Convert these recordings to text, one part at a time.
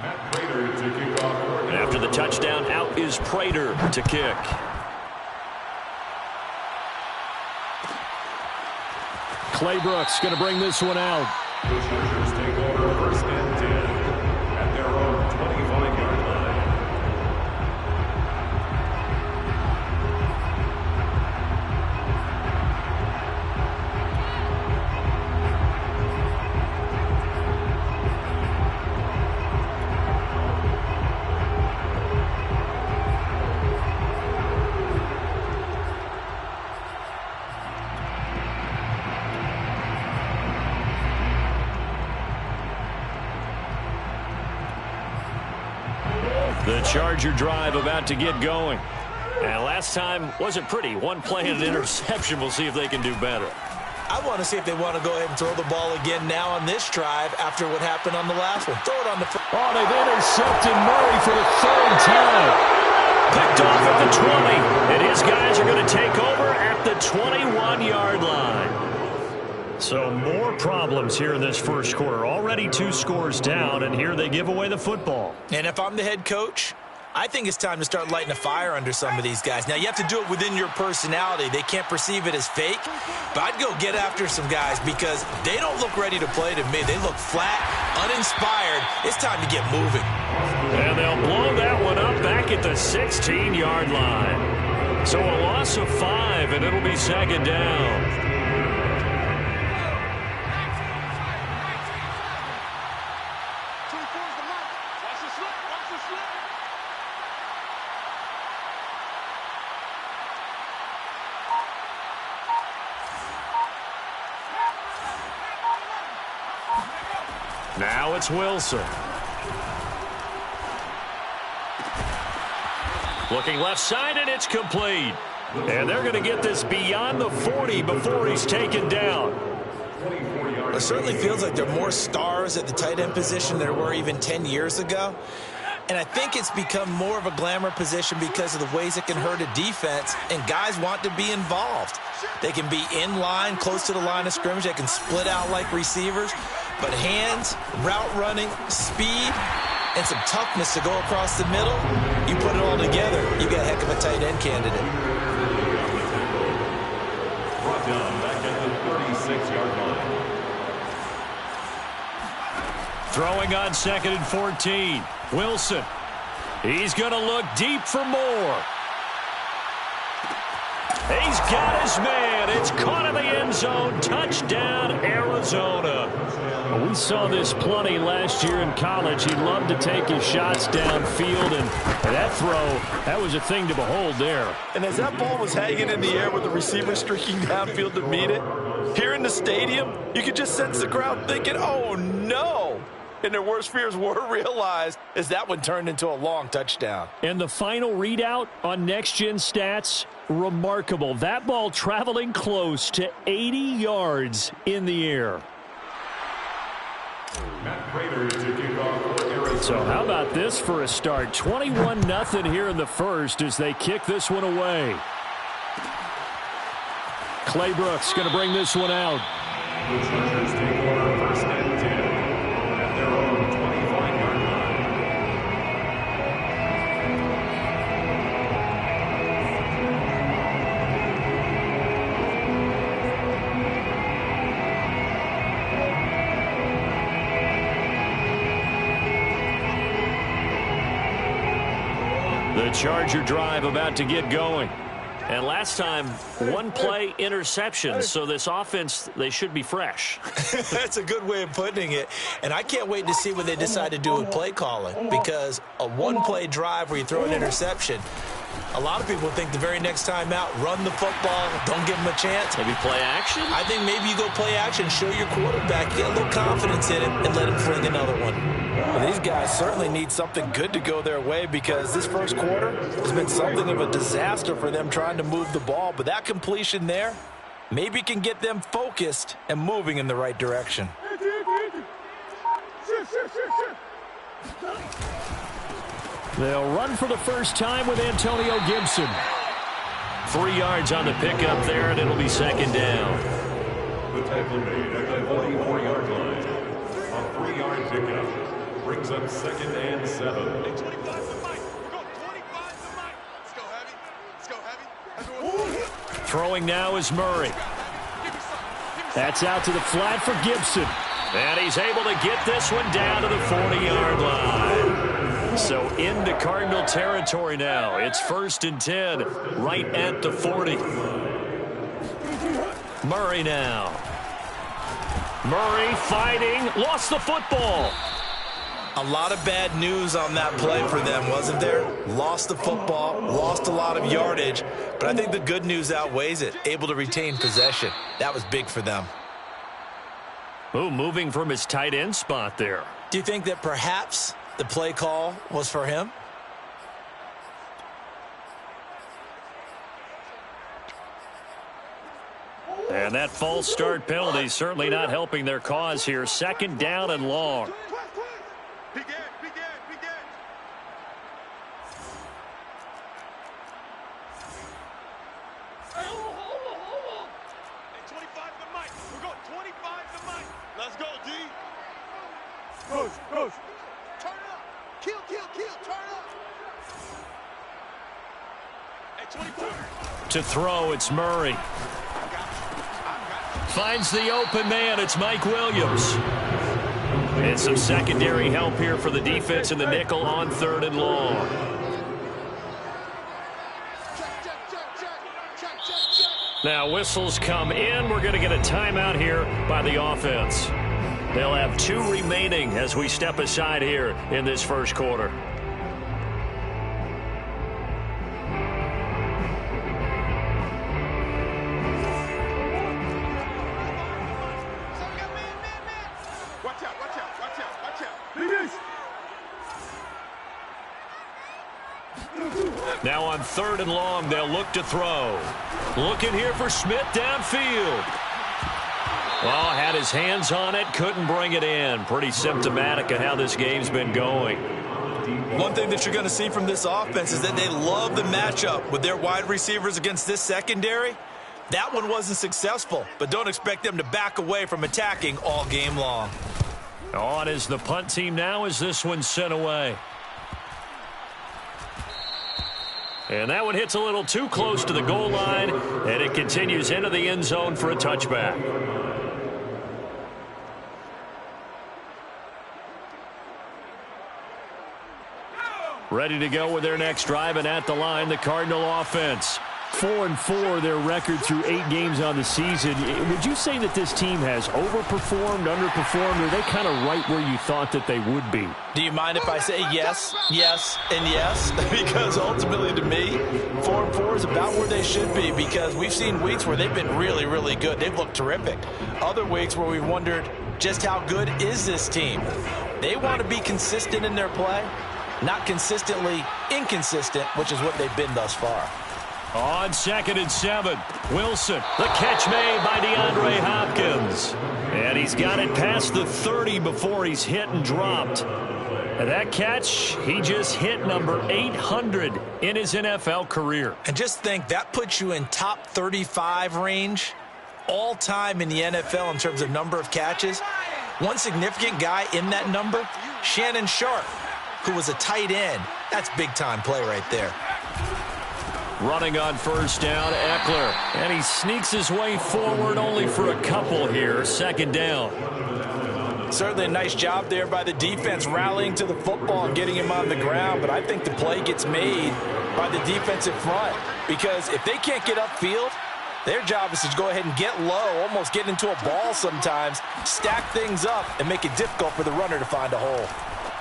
After the touchdown, out is Prater to kick. Claybrooks going to bring this one out. The Chargers take over first and 10 at their own 25-yard line. The Charger drive about to get going. And last time wasn't pretty. One play and an interception. We'll see if they can do better. I want to see if they want to go ahead and throw the ball again now on this drive after what happened on the last one. Throw it on the front. Oh, they've intercepted Murray for the third time. Picked off at the 20. And his guys are going to take over at the 21-yard line. So more problems here in this first quarter. Already 2 scores down, and here they give away the football. And if I'm the head coach, I think it's time to start lighting a fire under some of these guys. Now, you have to do it within your personality. They can't perceive it as fake. But I'd go get after some guys because they don't look ready to play to me. They look flat, uninspired. It's time to get moving. And they'll blow that one up back at the 16-yard line. So a loss of 5, and it'll be second down. Now it's Wilson. Looking left side, and it's complete. And they're going to get this beyond the 40 before he's taken down. It certainly feels like there are more stars at the tight end position than there were even 10 years ago. And I think it's become more of a glamour position because of the ways it can hurt a defense, and guys want to be involved. They can be in line, close to the line of scrimmage. They can split out like receivers. But hands, route running, speed, and some toughness to go across the middle, you put it all together, you got a heck of a tight end candidate. Brought down back at the 36-yard line. Throwing on 2nd and 14. Wilson. He's going to look deep for more. He's got his man. It's caught in the end zone. Touchdown, Arizona. We saw this plenty last year in college. He loved to take his shots downfield, and that throw, that was a thing to behold there. And as that ball was hanging in the air with the receiver streaking downfield to meet it, here in the stadium, you could just sense the crowd thinking, oh, no. And their worst fears were realized as that one turned into a long touchdown. And the final readout on Next Gen Stats, remarkable. That ball traveling close to 80 yards in the air. So how about this for a start? 21-0 here in the first as they kick this one away. Claybrooks going to bring this one out. The Chargers take over first and 10 at their own 25-yard The Charger drive about to get going. And last time, 1 play interception. So this offense, they should be fresh. That's a good way of putting it. And I can't wait to see what they decide to do with play calling. Because a 1-play drive where you throw an interception, a lot of people think the very next time out, run the football, don't give them a chance. Maybe play action? I think maybe you go play action, show your quarterback, get a little confidence in him, and let him fling another one. Well, these guys certainly need something good to go their way because this first quarter has been something of a disaster for them trying to move the ball. But that completion there maybe can get them focused and moving in the right direction. They'll run for the first time with Antonio Gibson. 3 yards on the pickup there, and it'll be second down. The tackle made at the 44-yard line. A 3-yard pickup. brings up 2nd and 7. Hey, 25 to Mike. We're going 25 to Mike. Let's go heavy. Let's go heavy. Throwing now is Murray. That's out to the flat for Gibson. And he's able to get this one down to the 40-yard line. So into Cardinal territory now. It's 1st and 10 right at the 40. Murray now. Murray fighting. Lost the football. A lot of bad news on that play for them, wasn't there? Lost the football, lost a lot of yardage, but I think the good news outweighs it. Able to retain possession. That was big for them. Oh, moving from his tight end spot there. Do you think that perhaps the play call was for him? And that false start penalty certainly not helping their cause here. 2nd down and long. Begin. Hey, 25 to Mike. We're going 25 to Mike. Let's go, D. Coach. Turn up. Kill. Turn up. Hey, 24. To throw, it's Murray. Finds the open man. It's Mike Williams. And some secondary help here for the defense in the nickel on 3rd and long. Now whistles come in. We're going to get a timeout here by the offense. They'll have 2 remaining as we step aside here in this 1st quarter. Now on 3rd and long, they'll look to throw. Looking here for Smith downfield. Well, had his hands on it, couldn't bring it in. Pretty symptomatic of how this game's been going. One thing that you're going to see from this offense is that they love the matchup with their wide receivers against this secondary. That one wasn't successful, but don't expect them to back away from attacking all game long. On is the punt team now as this one's sent away. And that one hits a little too close to the goal line, and it continues into the end zone for a touchback. Ready to go with their next drive, and at the line, the Cardinal offense. 4-4, their record through 8 games on the season. Would you say that this team has overperformed, underperformed, or are they kind of right where you thought that they would be? Do you mind if I say yes, yes, and yes? Because ultimately to me, 4-4 is about where they should be, because we've seen weeks where they've been really, really good. They've looked terrific. Other weeks where we've wondered just how good is this team. They want to be consistent in their play, not consistently inconsistent, which is what they've been thus far. On 2nd and 7, Wilson. The catch made by DeAndre Hopkins. And he's got it past the 30 before he's hit and dropped. And that catch, he just hit number 800 in his NFL career. And just think, that puts you in top 35 range all time in the NFL in terms of number of catches. One significant guy in that number, Shannon Sharp, who was a tight end. That's big-time play right there. Running on 1st down, Eckler. And he sneaks his way forward only for a couple here. 2nd down. Certainly a nice job there by the defense rallying to the football and getting him on the ground. But I think the play gets made by the defensive front. Because if they can't get upfield, their job is to go ahead and get low, almost get into a ball sometimes, stack things up, and make it difficult for the runner to find a hole.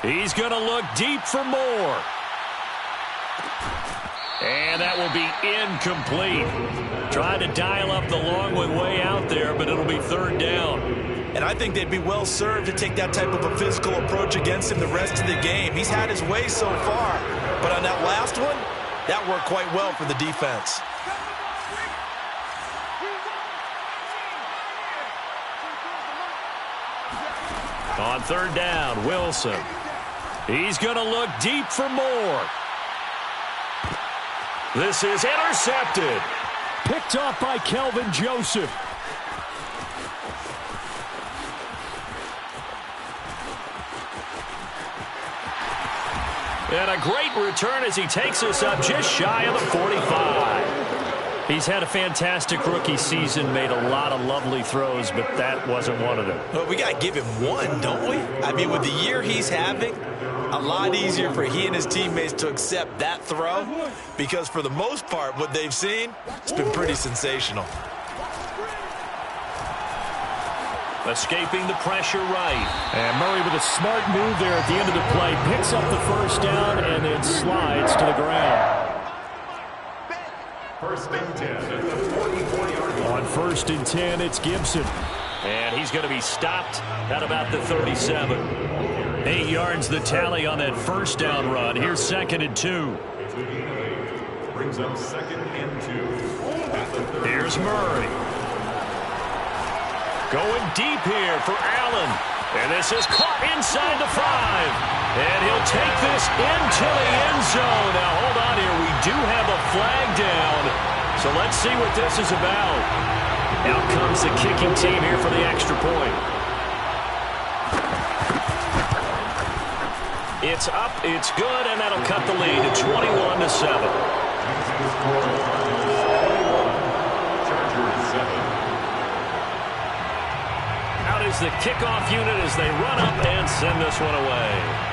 He's going to look deep for more. And that will be incomplete. Trying to dial up the long one way out there, but it'll be 3rd down. And I think they'd be well served to take that type of a physical approach against him the rest of the game. He's had his way so far, but on that last one, that worked quite well for the defense. On 3rd down, Wilson. He's going to look deep for more. This is intercepted. Picked off by Kelvin Joseph. And a great return as he takes us up just shy of the 45. He's had a fantastic rookie season, made a lot of lovely throws, but that wasn't one of them. Well, we got to give him one, don't we? I mean, with the year he's having, a lot easier for he and his teammates to accept that throw because for the most part, what they've seen, it's been pretty sensational. Escaping the pressure right. And Murray with a smart move there at the end of the play. Picks up the first down and then slides to the ground. First and 10 at the 44-yard line. On 1st and 10, it's Gibson. And he's going to be stopped at about the 37. 8 yards the tally on that first down run. Here's 2nd and 2. Brings up 2nd and 2. Here's Murray. Going deep here for Allen. And this is caught inside the 5. And he'll take this into the end zone. Now, hold on here. We do have a flag down. So let's see what this is about. Out comes the kicking team here for the extra point. It's up, it's good, and that'll cut the lead to 21-7. Out is the kickoff unit as they run up and send this one away.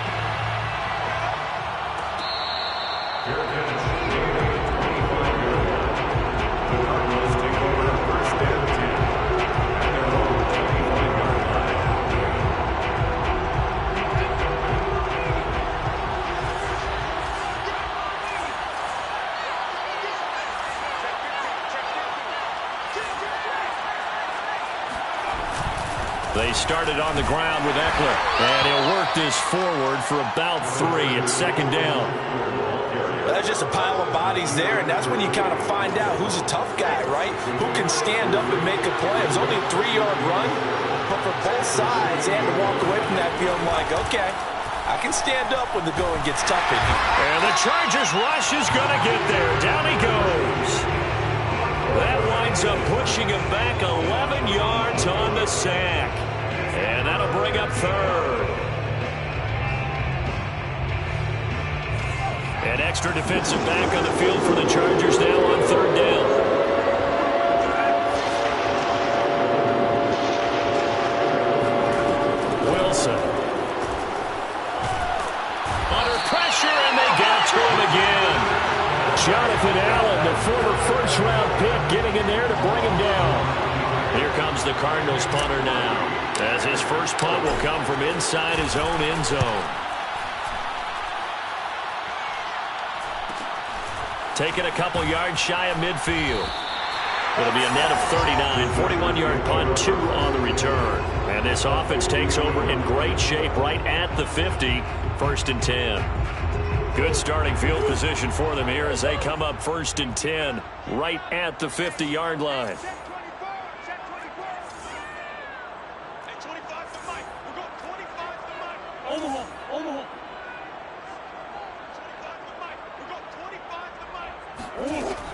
They started on the ground with Eckler, and he'll work this forward for about 3. It's 2nd down. That's just a pile of bodies there, and that's when you kind of find out who's a tough guy, right? Who can stand up and make a play. It was only a 3-yard run, but for both sides, they had to walk away from that feeling like, okay, I can stand up when the going gets tough in here. And the Chargers rush is going to get there. Down he goes. That winds up pushing him back 11 yards on the sack. And that'll bring up 3rd. An extra defensive back on the field for the Chargers now on 3rd down. Wilson. Under pressure, and they got to him again. Jonathan Allen, the former first-round pick, getting in there to bring him down. Here comes the Cardinals punter now, as his first punt will come from inside his own end zone. Taking a couple yards shy of midfield. It'll be a net of 39, 41-yard punt, 2 on the return. And this offense takes over in great shape right at the 50, 1st and 10. Good starting field position for them here as they come up 1st and 10 right at the 50-yard line.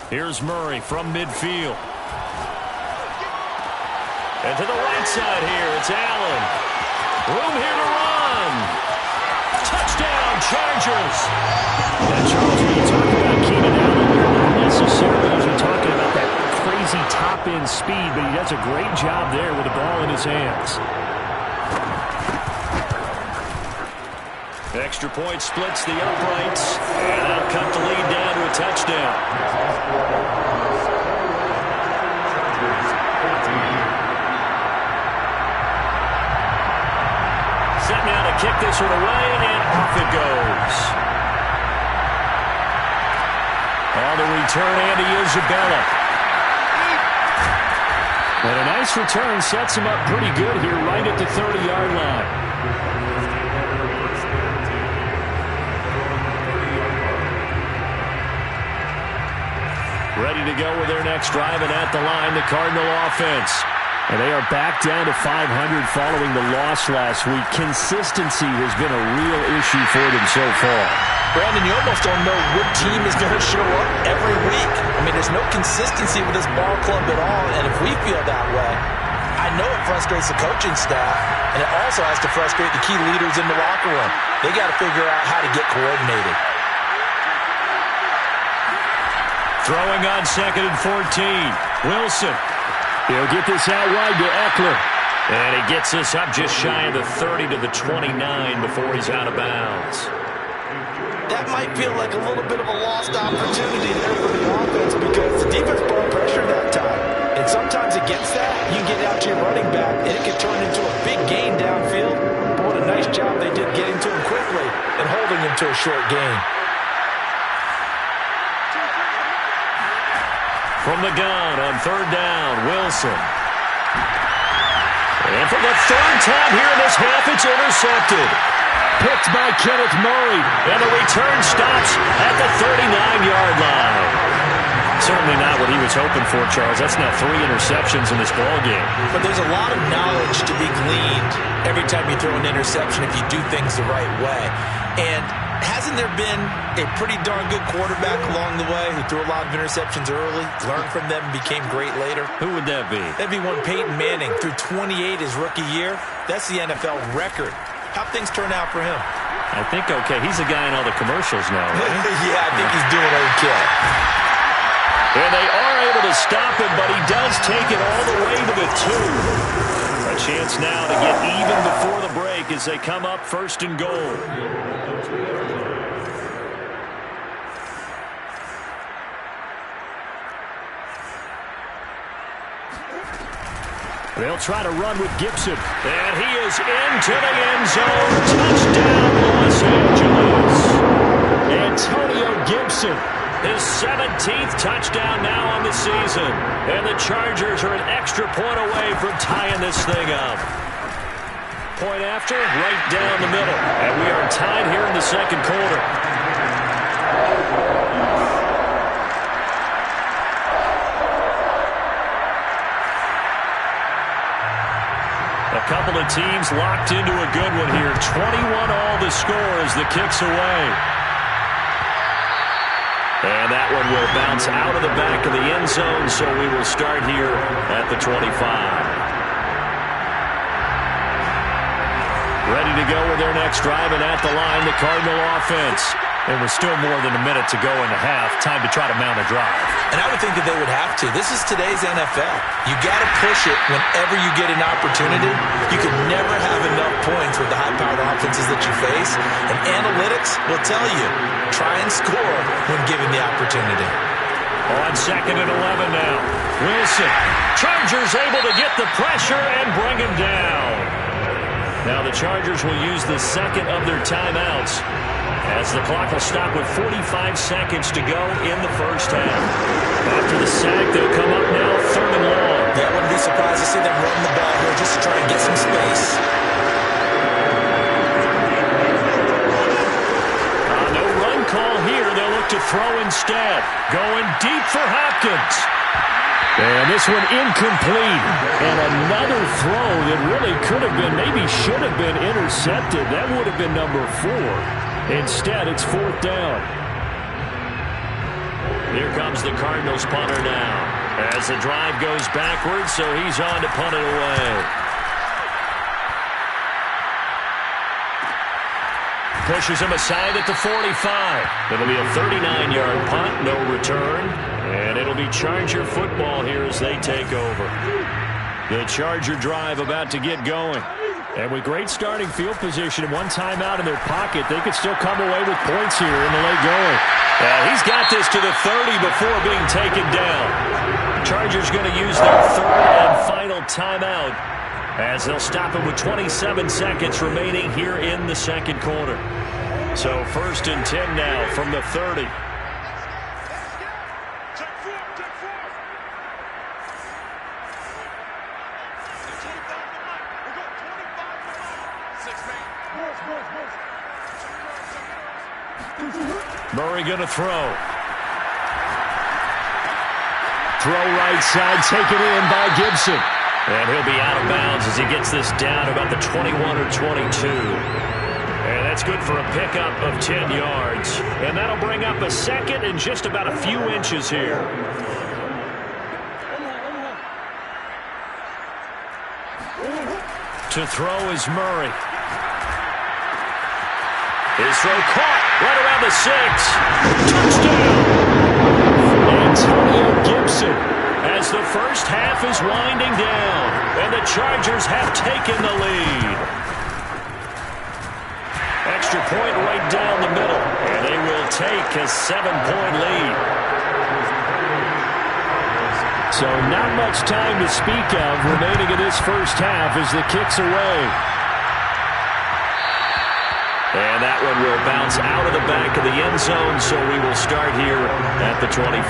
Here's Murray from midfield. And to the right side here, it's Allen. Room here to run. Touchdown, Chargers. And Charles, when you talk about Keenan Allen, you're not necessarily usually talking about that crazy top-end speed, but he does a great job there with the ball in his hands. Extra point splits the uprights, and that'll cut the lead down to a touchdown. Set now to kick this one away, and off it goes. On the return, Andy Isabella. And a nice return sets him up pretty good here right at the 30-yard line. Ready to go with their next drive, and at the line, the Cardinal offense. And they are back down to 500 following the loss last week. Consistency has been a real issue for them so far. Brandon, you almost don't know what team is going to show up every week. I mean, there's no consistency with this ball club at all, and if we feel that way, I I know it frustrates the coaching staff, and it also has to frustrate the key leaders in the locker room. They got to figure out how to get coordinated. Throwing on 2nd and 14. Wilson. He'll get this out wide to Eckler. And he gets us up just shy of the 30 to the 29 before he's out of bounds. That might feel like a little bit of a lost opportunity there for the offense because the defense brought pressure that time. And sometimes against that, you get out to your running back, and it can turn into a big gain downfield. But what a nice job they did getting to him quickly and holding him to a short gain. From the gun on 3rd down, Wilson. And for the 3rd time here in this half, it's intercepted. Picked by Kenneth Murray. And the return stops at the 39-yard line. Certainly not what he was hoping for, Charles. That's now 3 interceptions in this ballgame. But there's a lot of knowledge to be gleaned every time you throw an interception if you do things the right way. And hasn't there been a pretty darn good quarterback along the way who threw a lot of interceptions early, learned from them, and became great later? Who would that be? That'd be one Peyton Manning. Threw 28 his rookie year. That's the NFL record. How'd things turn out for him? I think okay. He's the guy in all the commercials now, right? Yeah, I think he's doing okay. And they are able to stop him, but he does take it all the way to the 2. A chance now to get even before the break as they come up 1st and goal. They'll try to run with Gibson. And he is into the end zone. Touchdown, Los Angeles. Antonio Gibson. His 17th touchdown now on the season. And the Chargers are an extra point away from tying this thing up. Point after, right down the middle. And we are tied here in the 2nd quarter. A couple of teams locked into a good one here. 21 all the score as the kick's away. And that one will bounce out of the back of the end zone, so we will start here at the 25. Ready to go with their next drive, and at the line, the Cardinal offense. And we're still more than a minute to go in the half. Time to try to mount a drive. And I would think that they would have to. This is today's NFL. You got to push it whenever you get an opportunity. You can never have enough points with the high-powered offenses that you face. And analytics will tell you, try and score when given the opportunity. On 2nd and 11 now. Wilson. Chargers able to get the pressure and bring him down. Now the Chargers will use the 2nd of their timeouts, as the clock will stop with 45 seconds to go in the 1st half. After the sack, they'll come up now 3rd and long. Yeah, I wouldn't be surprised to see them run the ball here just to try and get some space. No run call here. They'll look to throw instead. Going deep for Hopkins. And this one incomplete. And another throw that really could have been, maybe should have been intercepted. That would have been number 4. Instead, it's 4th down. Here comes the Cardinals punter now. As the drive goes backwards, so he's on to punt it away. Pushes him aside at the 45. It'll be a 39-yard punt, no return. And it'll be Charger football here as they take over. The Charger drive about to get going. And with great starting field position and one timeout in their pocket, they could still come away with points here in the late going. He's got this to the 30 before being taken down. Chargers going to use their 3rd and final timeout as they'll stop him with 27 seconds remaining here in the 2nd quarter. So 1st and 10 now from the 30. Murray going to throw. Throw right side, taken in by Gibson. And he'll be out of bounds as he gets this down about the 21 or 22. And that's good for a pickup of 10 yards. And that'll bring up a 2nd and just about a few inches here. To throw is Murray. His throw caught right around the 6. Touchdown! Antonio Gibson as the first half is winding down, and the Chargers have taken the lead. Extra point right down the middle, and they will take a 7-point lead. So not much time to speak of remaining in this first half as the kick's away. And that one will bounce out of the back of the end zone, so we will start here at the 25.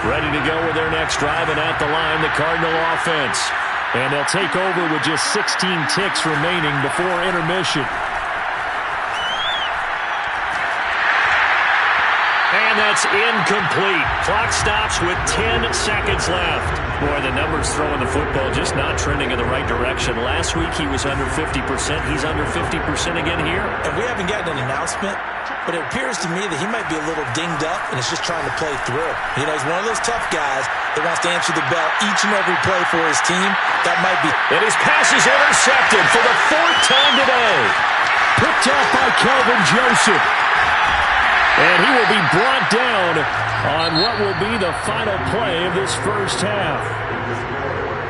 Ready to go with their next drive, and at the line, the Cardinal offense. And they'll take over with just 16 ticks remaining before intermission. And that's incomplete. Clock stops with 10 seconds left. Boy, the numbers throwing the football just not trending in the right direction. Last week he was under 50%. He's under 50% again here. And we haven't gotten an announcement, but it appears to me that he might be a little dinged up and is just trying to play through. You know, he's one of those tough guys that wants to answer the bell each and every play for his team. That might be. And his pass is intercepted for the 4th time today. Picked off by Kelvin Joseph. And he will be brought down on what will be the final play of this first half.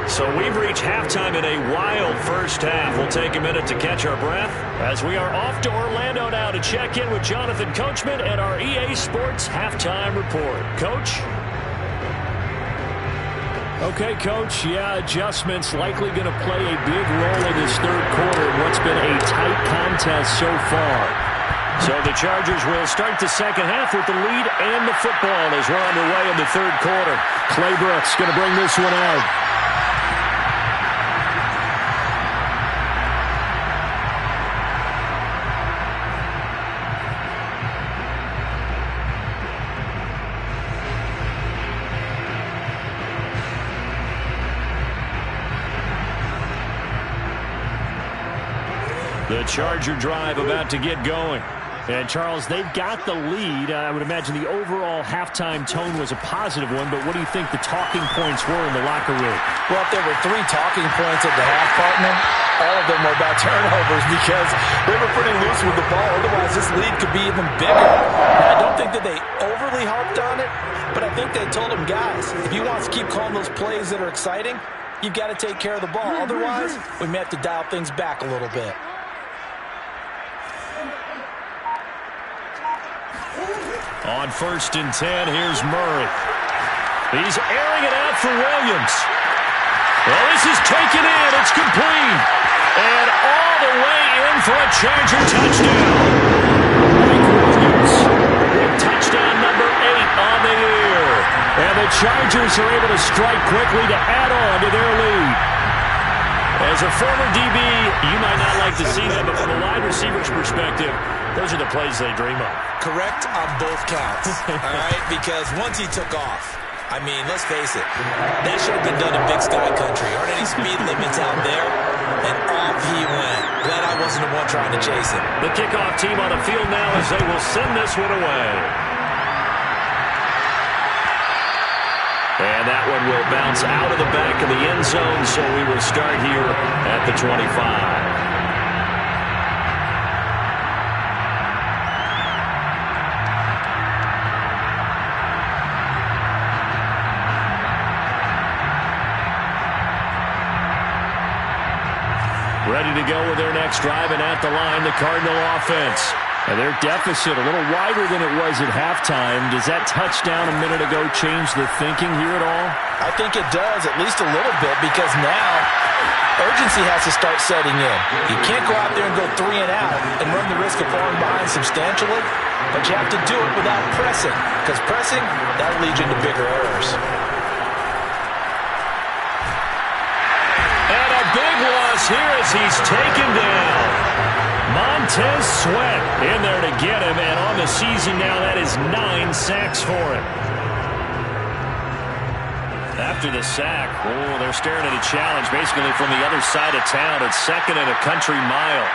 So we've reached halftime in a wild first half. We'll take a minute to catch our breath as we are off to Orlando now to check in with Jonathan Coachman and our EA Sports Halftime Report. Coach? Okay, Coach. Yeah, adjustments likely going to play a big role in this third quarter in what's been a tight contest so far. So the Chargers will start the second half with the lead and the football as we're underway in the third quarter. Clay Brooks going to bring this one out. The Charger drive about to get going. And, Charles, they've got the lead. I would imagine the overall halftime tone was a positive one, but what do you think the talking points were in the locker room? Well, if there were 3 talking points at the half, partner, all of them were about turnovers because they were pretty loose with the ball. Otherwise, this lead could be even bigger. Now, I don't think that they overly harped on it, but I think they told them, guys, if you want to keep calling those plays that are exciting, you've got to take care of the ball. Otherwise, we may have to dial things back a little bit. On 1st and 10, here's Murray. He's airing it out for Williams. Well, this is taken in. It's complete. And all the way in for a Charger touchdown. Mike Williams with touchdown number 8 on the year. And the Chargers are able to strike quickly to add on to their lead. As a former DB, you might not like to see that, but from a wide receiver's perspective, those are the plays they dream of. Correct on both counts, all right? Because once he took off, I mean, let's face it, that should have been done in Big Sky Country. Aren't any speed limits out there? And off he went. Glad I wasn't the one trying to chase him. The kickoff team on the field now as they will send this one away. And that one will bounce out of the back of the end zone, so we will start here at the 25. Ready to go with their next drive, and at the line, the Cardinal offense. And their deficit a little wider than it was at halftime. Does that touchdown a minute ago change the thinking here at all? I think it does, at least a little bit, because now urgency has to start setting in. You can't go out there and go 3 and out and run the risk of falling behind substantially, but you have to do it without pressing, because pressing, that leads you into bigger errors. And a big loss here as he's taken down. Montez Sweat in there to get him, and on the season now, that is 9 sacks for him. After the sack, they're staring at a challenge basically from the other side of town. It's 2nd and a country mile.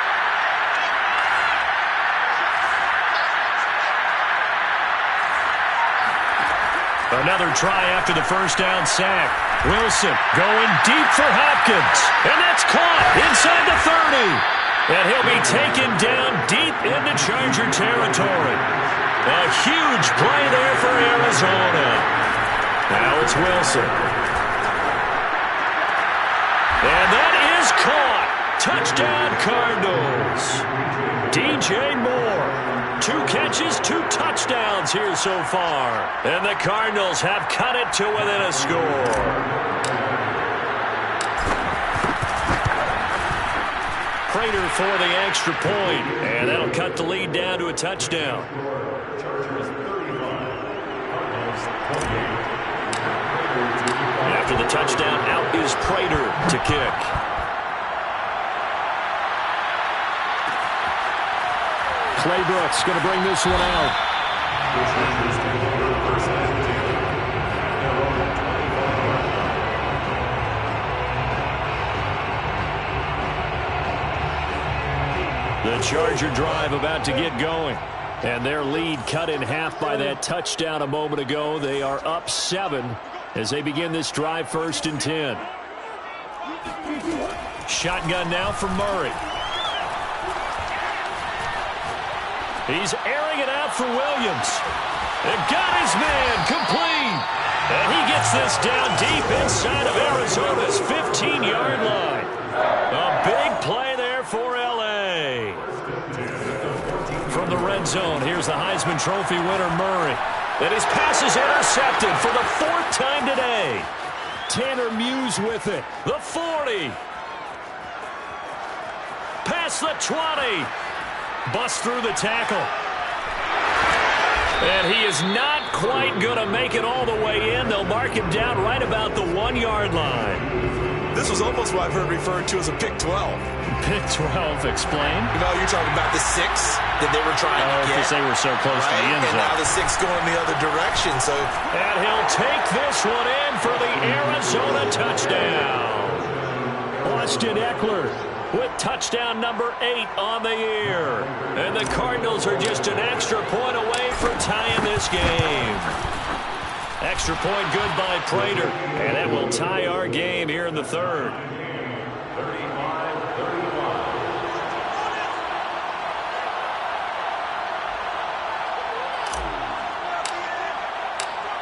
Another try after the first down sack. Wilson going deep for Hopkins. And that's caught inside the 30. And he'll be taken down deep into Charger territory. A huge play there for Arizona. Now it's Wilson. And that is caught. Touchdown Cardinals. DJ Moore. 2 catches, 2 touchdowns here so far. And the Cardinals have cut it to within a score. Prater for the extra point. And that'll cut the lead down to a touchdown. After the touchdown, out is Prater to kick. Claybrook's going to bring this one out. The Charger drive about to get going. And their lead cut in half by that touchdown a moment ago. They are up 7 as they begin this drive 1st and 10. Shotgun now for Murray. He's airing it out for Williams. And got his man complete. And he gets this down deep inside of Arizona's 15-yard line. A big play there for L.A. From the red zone, here's the Heisman Trophy winner, Murray. And his pass is intercepted for the 4th time today. Tanner Muse with it. The 40. Past the 20. Bust through the tackle. And he is not quite going to make it all the way in. They'll mark him down right about the 1-yard line. This was almost what I've heard referred to as a pick 12. Pick 12, explain. You know, you're talking about the 6 that they were trying to get. Because they were so close to the end zone. And now the 6 going the other direction. So, and he'll take this one in for the Arizona touchdown. Austin Eckler with touchdown number 8 on the year. And the Cardinals are just an extra point away from tying this game. Extra point good by Prater. And that will tie our game here in the 3rd.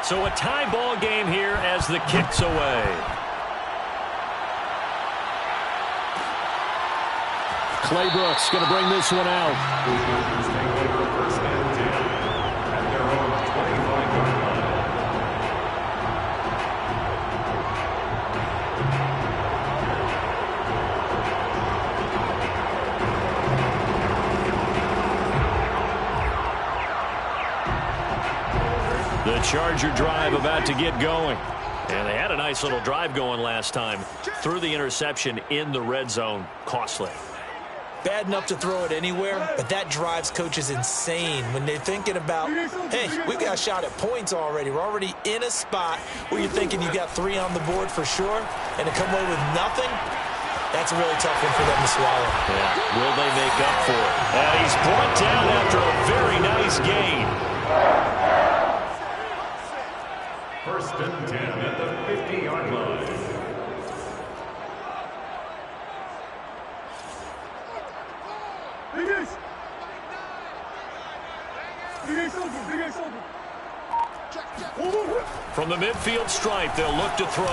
So a tie ball game here as the kick's away. Claybrook's going to bring this one out. The Charger drive about to get going. And they had a nice little drive going last time. Threw the interception in the red zone. Costly. bad enough to throw it anywhere, but that drives coaches insane when they're thinking about, hey, we've got a shot at points already. We're already in a spot where you're thinking you got 3 on the board for sure, and to come away with nothing, that's a really tough one for them to swallow. Yeah. Will they make up for it? And he's brought down after a very nice gain. First and 10 at the 50-yard line. From the midfield stripe, they'll look to throw.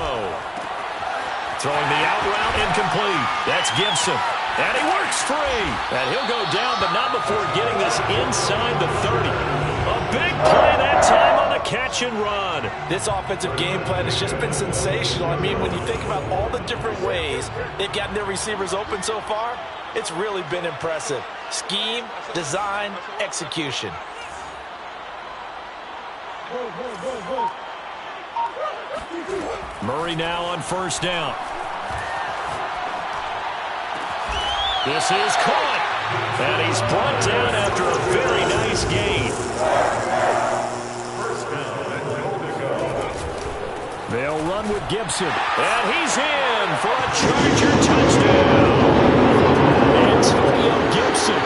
Throwing the out route, incomplete. That's Gibson. And he works free. And he'll go down, but not before getting this inside the 30. A big play that time on the catch and run. This offensive game plan has just been sensational. I mean, when you think about all the different ways they've gotten their receivers open so far, it's really been impressive. Scheme, design, execution. Murray now on first down. This is caught. And he's brought down after a very nice gain. They'll run with Gibson. And he's in for a Charger touchdown. Antonio Gibson,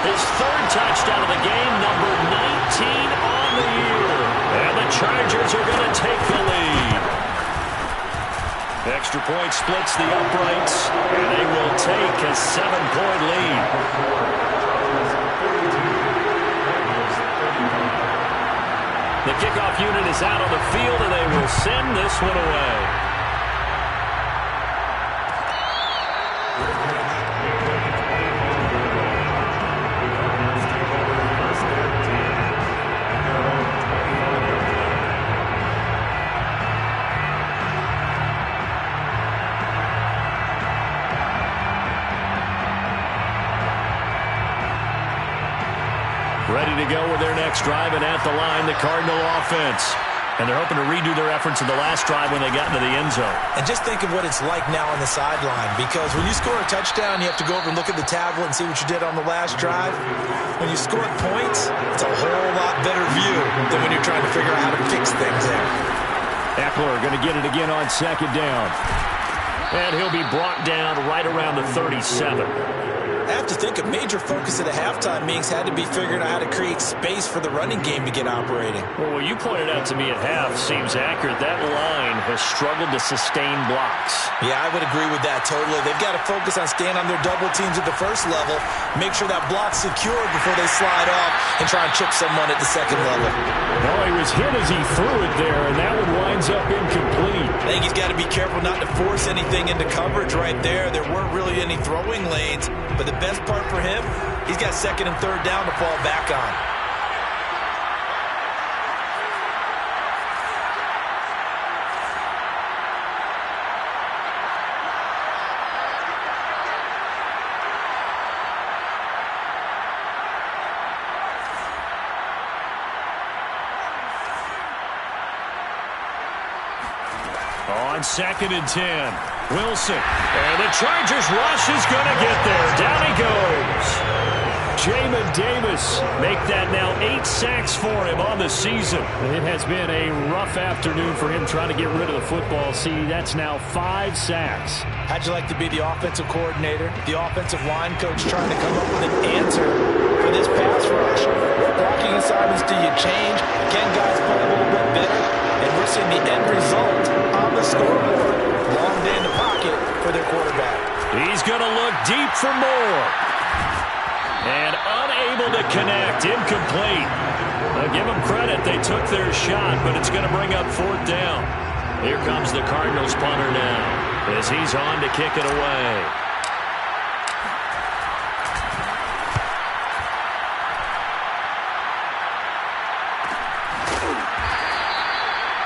his 3rd touchdown of the game, number 19 on the year. And the Chargers are going to take the lead. Extra point splits the uprights, and they will take a 7-point lead. The kickoff unit is out on the field, and they will send this one away. Ready to go with their next drive, and at the line, the Cardinal offense. And they're hoping to redo their efforts in the last drive when they got into the end zone. And just think of what it's like now on the sideline, because when you score a touchdown, you have to go over and look at the tablet and see what you did on the last drive. When you score points, it's a whole lot better view than when you're trying to figure out how to fix things there. Eckler going to get it again on second down. And he'll be brought down right around the 37. I have to think a major focus of the halftime meetings had to be figuring out how to create space for the running game to get operating. Well, what you pointed out to me at half seems accurate. That line has struggled to sustain blocks. Yeah, I would agree with that totally. They've got to focus on staying on their double teams at the first level, make sure that block's secured before they slide off and try and chip someone at the second level. No, he was hit as he threw it there, and that one winds up incomplete. I think he's got to be careful not to force anything into coverage right there. There weren't really any throwing lanes, but the best part for him, he's got second and third down to fall back on. On second and 10, Wilson. And the Chargers rush is going to get there. Down he goes. Jamin Davis make that now 8 sacks for him on the season. It has been a rough afternoon for him trying to get rid of the football. See, that's now 5 sacks. How'd you like to be the offensive coordinator, the offensive line coach trying to come up with an answer for this pass rush? What blocking assignments do you change? Can guys play a little bit better? And we're seeing the end result on the scoreboard. Long day in the pocket for their quarterback. He's going to look deep for more. And unable to connect. Incomplete. I'll give them credit. They took their shot, but it's going to bring up fourth down. Here comes the Cardinals punter now as he's on to kick it away.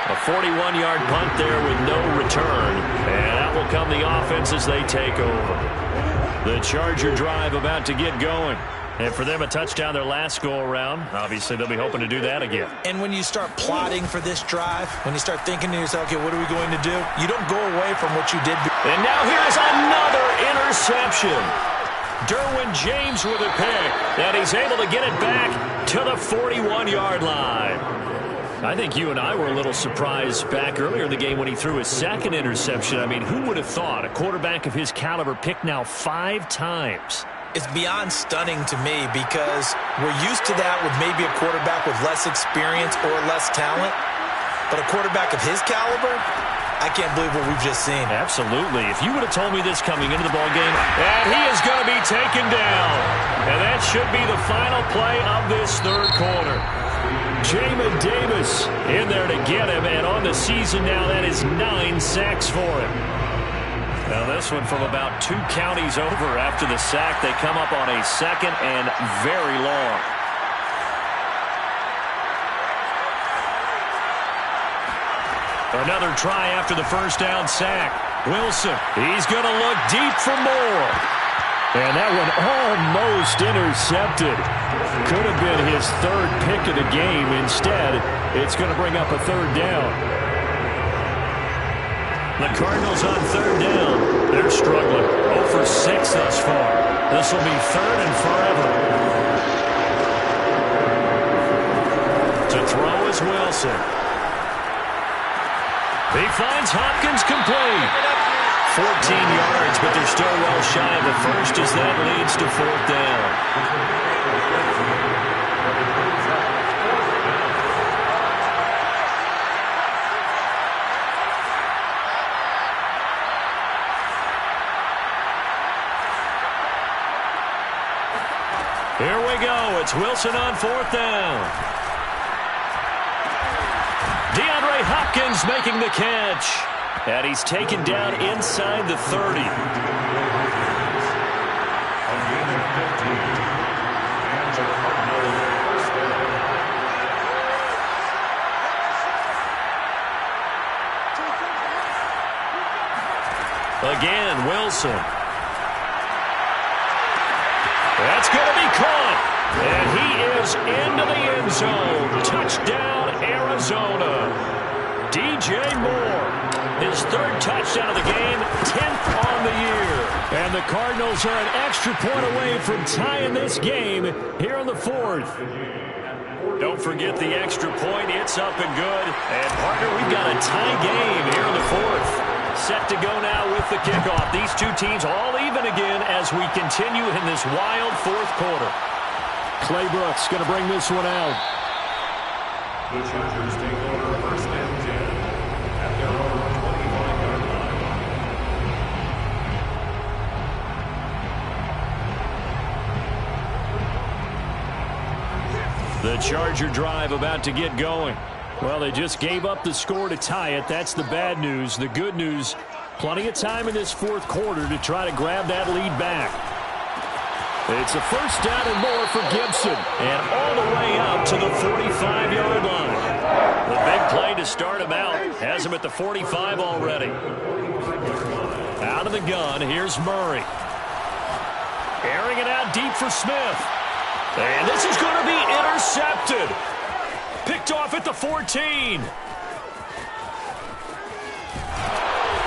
A 41-yard punt there with no return. And out will come the offense as they take over. The Charger drive about to get going. And for them, a touchdown their last go-around. Obviously, they'll be hoping to do that again. And when you start plotting for this drive, when you start thinking to yourself, okay, what are we going to do? You don't go away from what you did. And now here's another interception. Derwin James with a pick. And he's able to get it back to the 41-yard line. I think you and I were a little surprised back earlier in the game when he threw his second interception. I mean, who would have thought a quarterback of his caliber picked now 5 times? It's beyond stunning to me because we're used to that with maybe a quarterback with less experience or less talent. But a quarterback of his caliber, I can't believe what we've just seen. Absolutely. If you would have told me this coming into the ballgame, and he is going to be taken down. And that should be the final play of this third quarter. Jamin Davis in there to get him, and on the season now, that is 9 sacks for him. Now this one from about 2 counties over after the sack. They come up on a second and very long. Another try after the first down sack. Wilson, he's going to look deep for more. And that one almost intercepted. Could have been his third pick of the game. Instead, it's going to bring up a third down. The Cardinals on third down. They're struggling. 0 for 6 thus far. This will be third and forever. To throw is Wilson. He finds Hopkins complete. 14 yards, but they're still well shy of the first as that leads to fourth down. It's Wilson on 4th down. DeAndre Hopkins making the catch. And he's taken down inside the 30. Again, Wilson. That's going to be caught. And he is into the end zone. Touchdown, Arizona. DJ Moore, his 3rd touchdown of the game, 10th on the year. And the Cardinals are an extra point away from tying this game here in the 4th. Don't forget the extra point. It's up and good. And, partner, we've got a tie game here in the 4th. Set to go now with the kickoff. These two teams all even again as we continue in this wild 4th quarter. Clay Brooks going to bring this one out. The Chargers take over 1st and 10 at their own 25-yard line. The Charger drive about to get going. Well, they just gave up the score to tie it. That's the bad news. The good news, plenty of time in this 4th quarter to try to grab that lead back. It's a 1st down and more for Gibson. And all the way up to the 45-yard line. The big play to start him out. Has him at the 45 already. Out of the gun, here's Murray. Airing it out deep for Smith. And this is going to be intercepted. Picked off at the 14.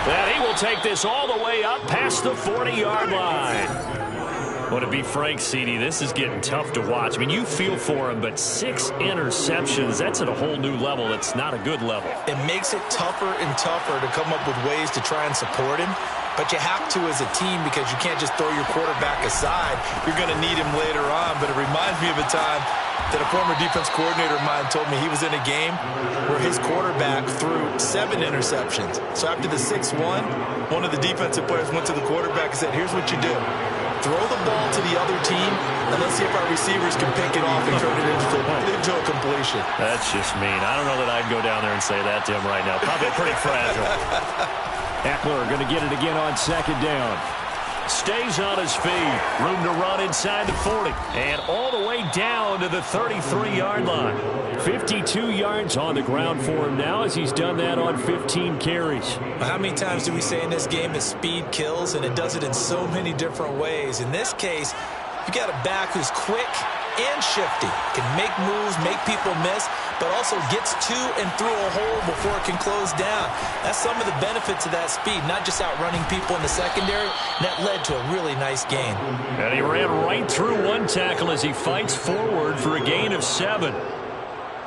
And he will take this all the way up past the 40-yard line. Well, to be frank, CD, this is getting tough to watch. I mean, you feel for him, but 6 interceptions, that's at a whole new level. That's not a good level. It makes it tougher and tougher to come up with ways to try and support him. But you have to as a team because you can't just throw your quarterback aside. You're going to need him later on. But it reminds me of a time that a former defense coordinator of mine told me he was in a game where his quarterback threw 7 interceptions. So after the 6-1, one of the defensive players went to the quarterback and said, here's what you do. Throw the ball to the other team, and let's see if our receivers can pick it off and turn it into a completion. That's just mean. I don't know that I'd go down there and say that to him right now. Probably pretty fragile. Eckler going to get it again on 2nd down. Stays on his feet. Room to run inside the 40. And all the way down to the 33-yard line. 52 yards on the ground for him now as he's done that on 15 carries. How many times do we say in this game that speed kills, and it does it in so many different ways? In this case, you got a back who's quick and shifty, can make moves, make people miss, but also gets to and through a hole before it can close down. That's some of the benefits of that speed, not just outrunning people in the secondary. That led to a really nice gain. And he ran right through one tackle as he fights forward for a gain of 7.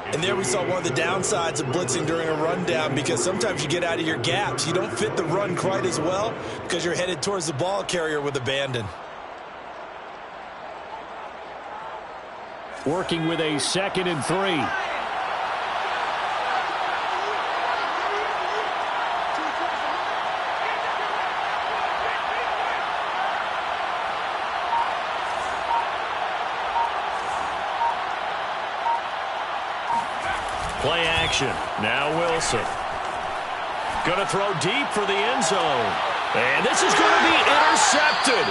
And there we saw one of the downsides of blitzing during a rundown, because sometimes you get out of your gaps. You don't fit the run quite as well because you're headed towards the ball carrier with abandon. Working with a 2nd and 3. Play action. Now Wilson. Going to throw deep for the end zone. And this is going to be intercepted.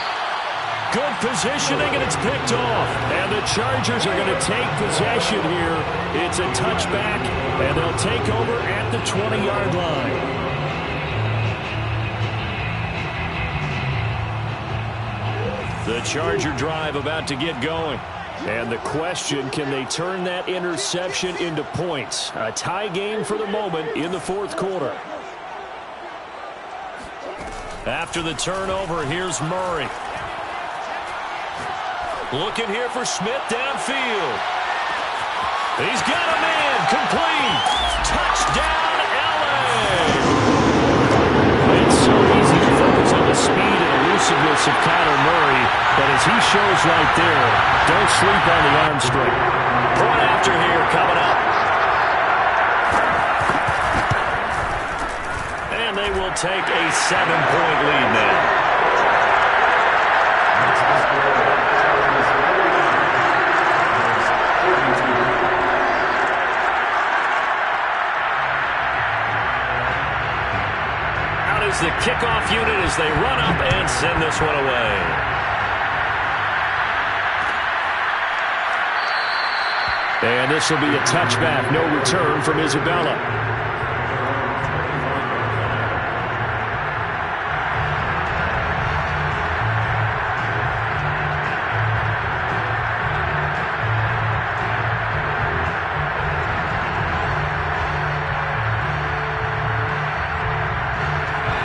Good positioning, and it's picked off. And the Chargers are going to take possession here. It's a touchback, and they'll take over at the 20-yard line. The Charger drive about to get going. And the question, can they turn that interception into points? A tie game for the moment in the 4th quarter. After the turnover, here's Murray. Looking here for Smith downfield. He's got a man. Complete. Touchdown, L.A. It's so easy to focus on the speed and elusiveness of Kyler Murray, but as he shows right there, don't sleep on the arm strength. Point after here coming up. And they will take a 7-point lead now. goes the kickoff unit as they run up and send this one away. And this will be a touchback. No return from Isabella.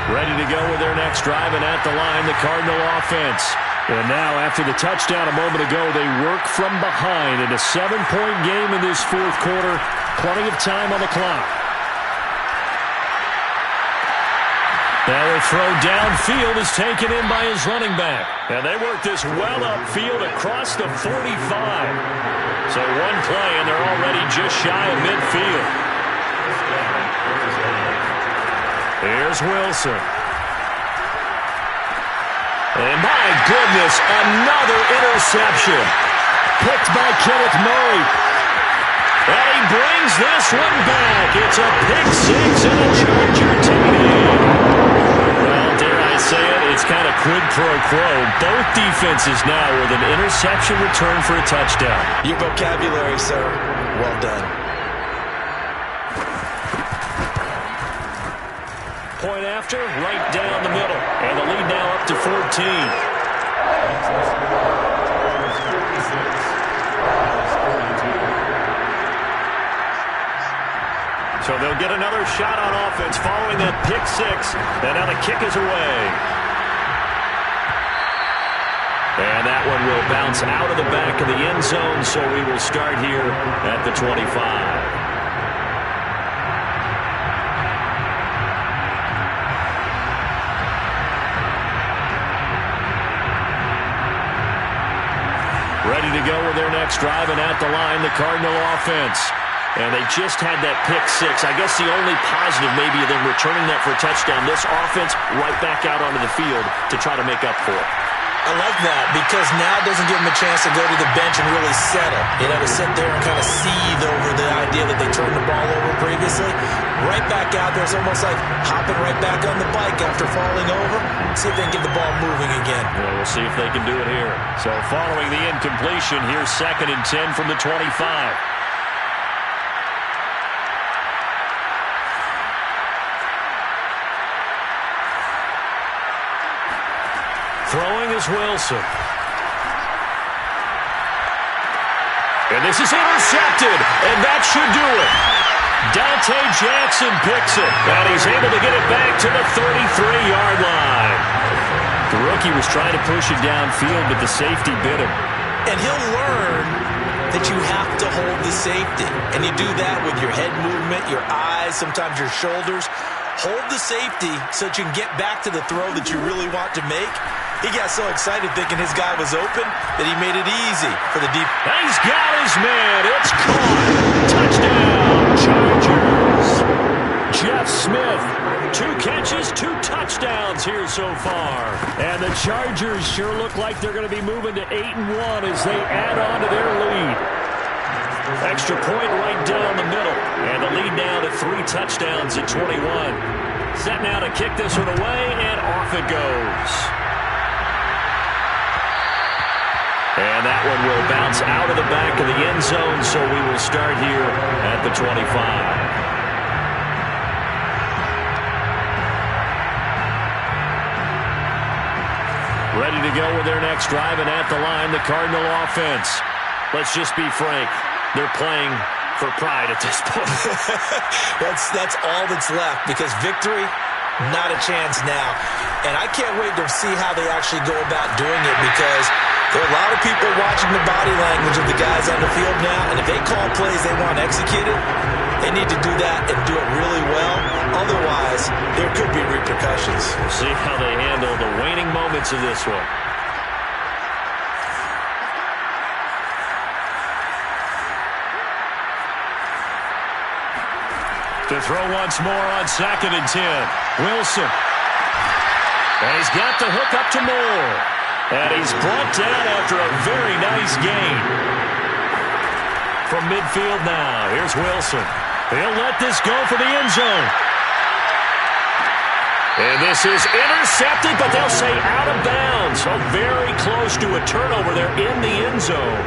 Ready to go with their next drive, and at the line, the Cardinal offense. And now, after the touchdown a moment ago, they work from behind in a 7-point game in this fourth quarter. Plenty of time on the clock. Now a throw downfield is taken in by his running back. And they work this well upfield across the 45. So one play, and they're already just shy of midfield. Here's Wilson. And my goodness, another interception. Picked by Kenneth Murray. And he brings this one back. It's a pick six and a Charger TD. Well, dare I say it, it's kind of quid pro quo. Both defenses now with an interception return for a touchdown. Your vocabulary, sir. Well done. Point after, right down the middle. And the lead now up to 14. So they'll get another shot on offense following that pick six. And now the kick is away. And that one will bounce out of the back of the end zone, so we will start here at the 25. Ready to go with their next drive, and at the line, the Cardinal offense. And they just had that pick six. I guess the only positive maybe of them returning that for a touchdown. This offense right back out onto the field to try to make up for it. I like that because now it doesn't give them a chance to go to the bench and really settle. You know, to sit there and kind of seethe over the idea that they turned the ball over previously. Right back out there. It's almost like hopping right back on the bike after falling over. See if they can get the ball moving again. Well, we'll see if they can do it here. So following the incompletion, here's 2nd and 10 from the 25. Throwing is Wilson. And this is intercepted, and that should do it. Dante Jackson picks it, and he's able to get it back to the 33-yard line. The rookie was trying to push it downfield, but the safety bit him. And he'll learn that you have to hold the safety. And you do that with your head movement, your eyes, sometimes your shoulders. Hold the safety so that you can get back to the throw that you really want to make. He got so excited thinking his guy was open that he made it easy for the deep. He's got his man. It's caught. Touchdown, Chargers. Jeff Smith, 2 catches, 2 touchdowns here so far. And the Chargers sure look like they're going to be moving to 8-1 as they add on to their lead. Extra point right down the middle. And the lead now to 3 touchdowns at 21. Set now to kick this one away, and off it goes. And that one will bounce out of the back of the end zone, so we will start here at the 25. Ready to go with their next drive, and at the line, the Cardinal offense. Let's just be frank. They're playing for pride at this point. That's all that's left, because victory, not a chance now. And I can't wait to see how they actually go about doing it, because there are a lot of people watching the body language of the guys on the field now, and if they call plays they want executed, they need to do that and do it really well. Otherwise, there could be repercussions. We'll see how they handle the waning moments of this one. To throw once more on 2nd and 10. Wilson. And he's got the hook up to Moore. And he's brought down after a very nice gain. From midfield now, here's Wilson. He'll let this go for the end zone. And this is intercepted, but they'll say out of bounds. So very close to a turnover there in the end zone.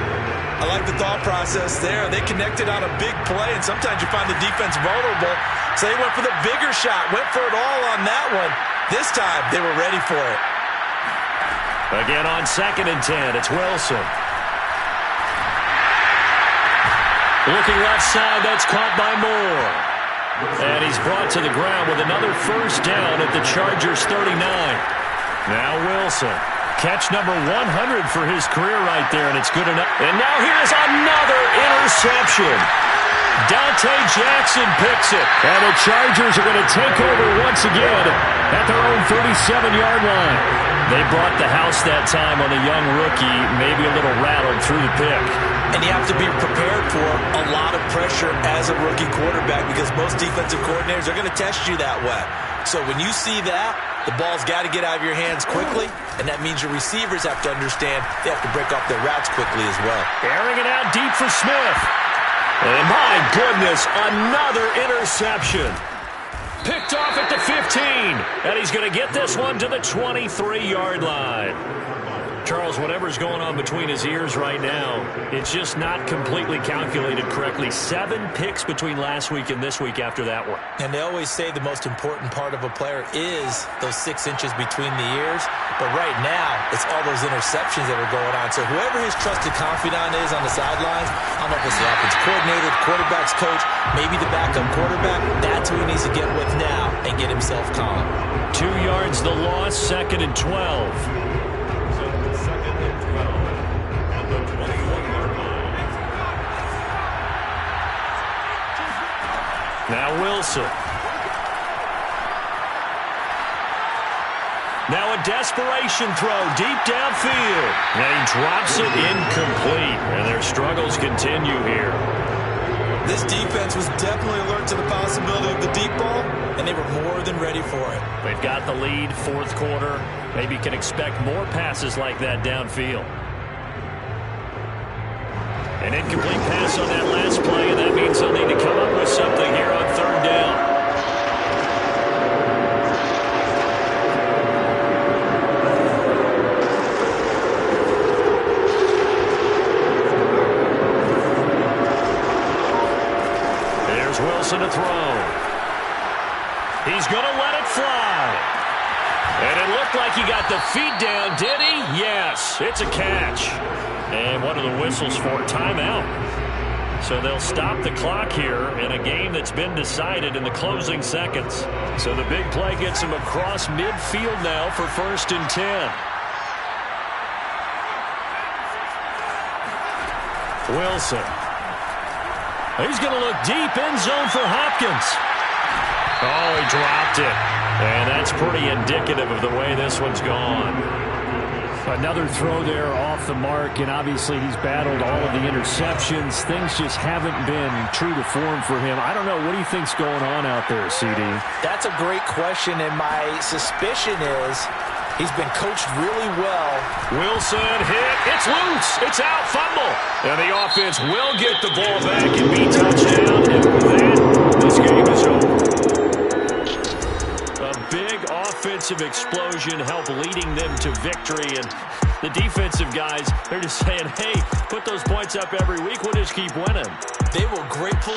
I like the thought process there. They connected on a big play, and sometimes you find the defense vulnerable. So they went for the bigger shot, went for it all on that one. This time, they were ready for it. Again on 2nd and 10, it's Wilson. Looking left side, that's caught by Moore. And he's brought to the ground with another first down at the Chargers' 39. Now Wilson. Catch number 100 for his career right there, and it's good enough. And now here's another interception. Dante Jackson picks it. And the Chargers are going to take over once again at their own 37-yard line. They brought the house that time on the young rookie, maybe a little rattled through the pick. And you have to be prepared for a lot of pressure as a rookie quarterback because most defensive coordinators are going to test you that way. So when you see that, the ball's got to get out of your hands quickly, and that means your receivers have to understand they have to break off their routes quickly as well. Airing it out deep for Smith. And my goodness, another interception. Picked off at the 15, and he's going to get this one to the 23-yard line. Charles, whatever's going on between his ears right now, it's just not completely calculated correctly. 7 picks between last week and this week after that one. And they always say the most important part of a player is those 6 inches between the ears. But right now, it's all those interceptions that are going on. So whoever his trusted confidant is on the sidelines, I don't know if it's the offense coordinator, the quarterback's coach, maybe the backup quarterback, that's who he needs to get with now and get himself calm. 2 yards the loss, 2nd and 12. Now Wilson. Now a desperation throw deep downfield. And he drops it incomplete. And their struggles continue here. This defense was definitely alert to the possibility of the deep ball, and they were more than ready for it. They've got the lead, 4th quarter. Maybe can expect more passes like that downfield. An incomplete pass on that last play, and that means they'll need to come up with something here on 3rd down. There's Wilson to throw. He's going to let it fly. And it looked like he got the feet down, did he? Yes, it's a catch. And what are the whistles for? Timeout. So they'll stop the clock here in a game that's been decided in the closing seconds. So the big play gets him across midfield now for 1st and 10. Wilson. He's going to look deep, end zone for Hopkins. Oh, he dropped it. And that's pretty indicative of the way this one's gone. Another throw there off the mark, and obviously he's battled all of the interceptions. Things just haven't been true to form for him. I don't know. What do you think's going on out there, CD? That's a great question, and my suspicion is he's been coached really well. Wilson hit. It's loose. It's out. Fumble. And the offense will get the ball back and be touchdown. And with that, this game is over. A big offensive explosion helped leading them to victory. And the defensive guys, they're just saying, hey, put those points up every week. We'll just keep winning. They were grateful.